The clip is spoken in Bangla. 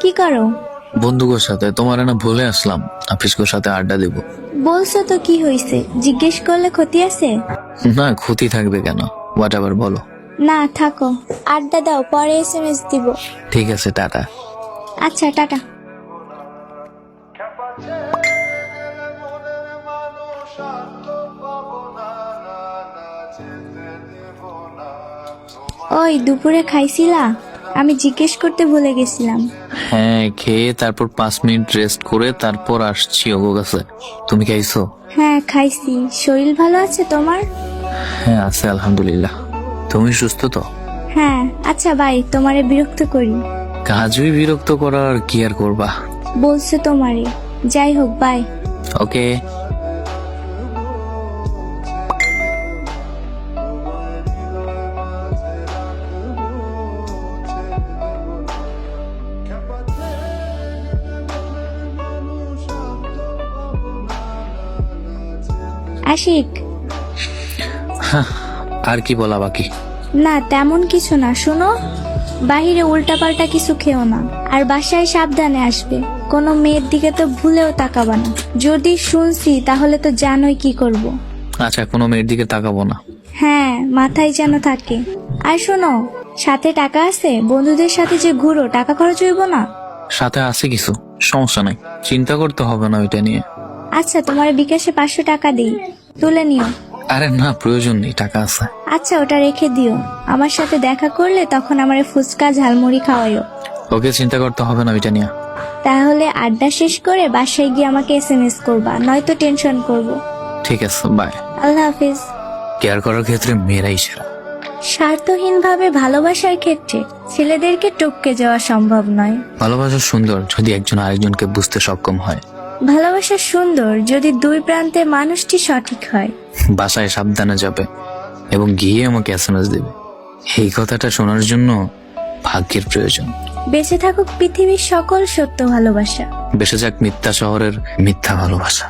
কি করো? বন্ধুদের সাথে তোমার না ভুলে আসলাম, আফিসকোর সাথে আড্ডা দিব। বলছো তো কি হয়েছে? জিজ্ঞেস করলে ক্ষতি আছে? না, ক্ষতি থাকবে কেন? হোয়াট এভার বলো। না থাকো, আড্ডা দাও, পরে SMS দিব। ঠিক আছে, টাটা। আচ্ছা টাটা। ওই দুপুরে খাইছিলা? আমি জিজ্ঞেস করতে ভুলে গেছিলাম। হ্যাঁ, খেয়ে তারপর 5 মিনিট রেস্ট করে তারপর আসছি ওগো কাছে। তুমি খাইছো? হ্যাঁ খাইছি। শরীর ভালো আছে তোমার? হ্যাঁ আছে, আলহামদুলিল্লাহ। তুমি সুস্থ তো? হ্যাঁ। আচ্ছা বাই, তোমারে বিরক্ত করি? কাজই বিরক্ত করার, কি আর করবা। বলছে তোমারে। যাই হোক, বাই। ওকে। আশিক। আর কি বলা বাকি? না তেমন কিছু না, শোনো, বাহিরে উল্টাপাল্টা কিছু খেও না, আর বাসায় সাবধানে আসবে। কোনো মেয়ের দিকে তো ভুলেও তাকাবা না। যদি শুনছি তাহলে তো জানোই কি করব। আচ্ছা, কোনো মেয়ের দিকে তাকাবো না। হ্যাঁ, মাথায় যেন থাকে। আর শোনো, সাথে টাকা আছে? বন্ধুদের সাথে যে ঘুরো, টাকা খরচ হইব না? সাথে আছে কিছু, সমস্যা নাই, চিন্তা করতে হবে না ওইটা নিয়ে। আচ্ছা, তোমার বিকাশে 500 টাকা দিই, তুলে নিও। আরে না, প্রয়োজন নেই, টাকা আছে। আচ্ছা, ওটা রেখে দিও। আমার সাথে দেখা করলে তখন আমারে ফুচকা ঝালমুড়ি খাওয়াইও। ওকে, চিন্তা করতে হবে না ওইটা নিয়ে। তাহলে আড্ডা শেষ করে বাসায় গিয়ে আমাকে SMS করবা, নয়তো টেনশন করব। ঠিক আছে, বাই। Allah Hafiz. কেয়ার করার ক্ষেত্রে মেয়েরাই সেরা। স্বার্থহীনভাবে ভালোবাসার ক্ষেত্রে ছেলেদেরকে টপকে যাওয়া সম্ভব নয়। ভালোবাসা সুন্দর যদি একজন আরেকজনকে বুঝতে সক্ষম হয়। ভালোবাসা সুন্দর যদি দুই প্রান্তে মানুষটি সঠিক হয়। বাসায় সাবধানে যাবে এবং গিয়ে আমাকে SMS দেবে। এই কথাটা শোনার জন্য ভাগ্যের প্রয়োজন। বেঁচে থাকুক পৃথিবীর সকল সত্য ভালোবাসা। বেঁচে যাক মিথ্যা শহরের মিথ্যা ভালোবাসা।